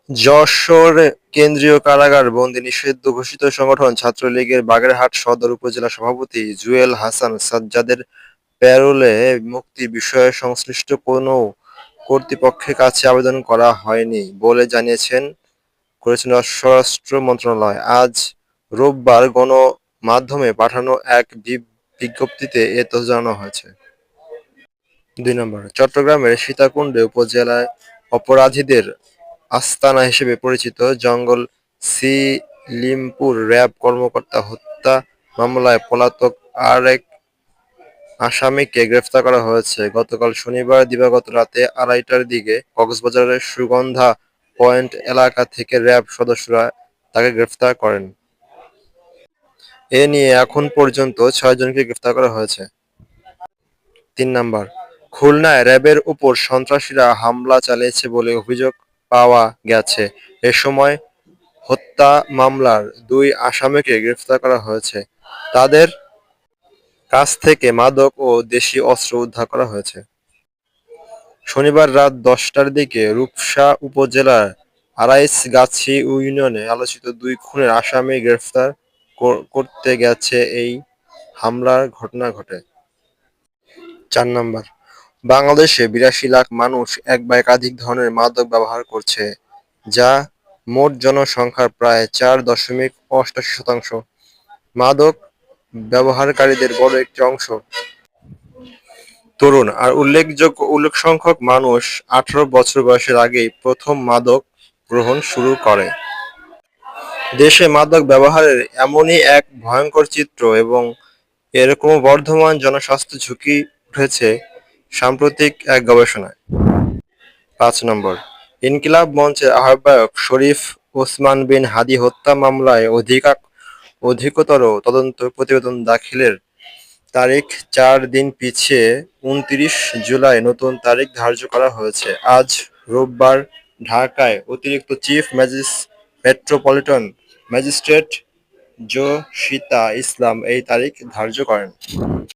যশোর কেন্দ্রীয় কারাগার বন্দি নিষিদ্ধ ঘোষিত সংগঠন ছাত্রলীগের বাগেরহাট সদর উপজেলা সভাপতি জুয়েল হাসান সাজ্জাদের প্যারোলে মুক্তি বিষয়ে সংশ্লিষ্ট কোনো কর্তৃপক্ষের কাছে আবেদন করা হয়নি বলে করেছেন স্বরাষ্ট্র মন্ত্রণালয়। আজ রোববার গণমাধ্যমে পাঠানো এক বিজ্ঞপ্তিতে এ তথ্য জানানো হয়েছে। ২ নম্বর, চট্টগ্রামের সীতাকুণ্ড উপজেলায় অপরাধীদের আস্তানা হিসেবে পরিচিত জঙ্গল সিলিমপুর র্যাব কর্মকর্তা হত্যা মামলায় পলাতক আরেক আসামিকে গ্রেফতার করা হয়েছে। গতকাল শনিবার দিবাগত রাতে আড়াইটার দিকে কক্সবাজারের সুগন্ধা পয়েন্ট এলাকা থেকে র্যাব সদস্যরা তাকে গ্রেফতার করেন। এ নিয়ে এখন পর্যন্ত ৬ জনকে গ্রেফতার করা হয়েছে। ৩ নাম্বার, খুলনায় র্যাবের ওপর সন্ত্রাসীরা হামলা চালিয়েছে বলে অভিযোগ পাওয়া গেছে। এ সময় হত্যা মামলার ২ আসামিকে গ্রেফতার করা হয়েছে। তাদের কাছ থেকে মাদক ও দেশীয় অস্ত্র উদ্ধার করা হয়েছে। শনিবার রাত ১০টার দিকে রূপসা উপজেলার আড়াইশগাছি ইউনিয়নে আলোচিত ২ খুনের আসামি গ্রেফতার করতে গেছে এই হামলার ঘটনা ঘটে। ৪ নাম্বার, বাংলাদেশে ৮২ লাখ মানুষ এক বা একাধিক ধরনের মাদক ব্যবহার করছে, যা মোট জনসংখ্যার প্রায় ৪.৮৮%। মাদক ব্যবহারকারীদের বড় একটি অংশ তরুণ, আর উল্লেখ সংখ্যক মানুষ ১৮ বছর বয়সের আগেই প্রথম মাদক গ্রহণ শুরু করে। দেশে মাদক ব্যবহারের এমনই এক ভয়ংকর চিত্র এবং এর ক্রমবর্ধমান জনস্বাস্থ্য ঝুঁকি উঠেছে সাম্প্রতিক এক গবেষণায়। ৫ নম্বর, ইনকিলাব মঞ্চের আহ্বায়ক শরীফ ওসমান বিন হাদী হত্যা মামলায় অধিকতর তদন্ত প্রতিবেদন দাখিলের তারিখ ৪ দিন পিছিয়ে ২৯ জুলাই নতুন তারিখ ধার্য করা হয়েছে। আজ রোববার ঢাকায় অতিরিক্ত চিফ মেট্রোপলিটন ম্যাজিস্ট্রেট জসিতা ইসলাম এই তারিখ ধার্য করেন।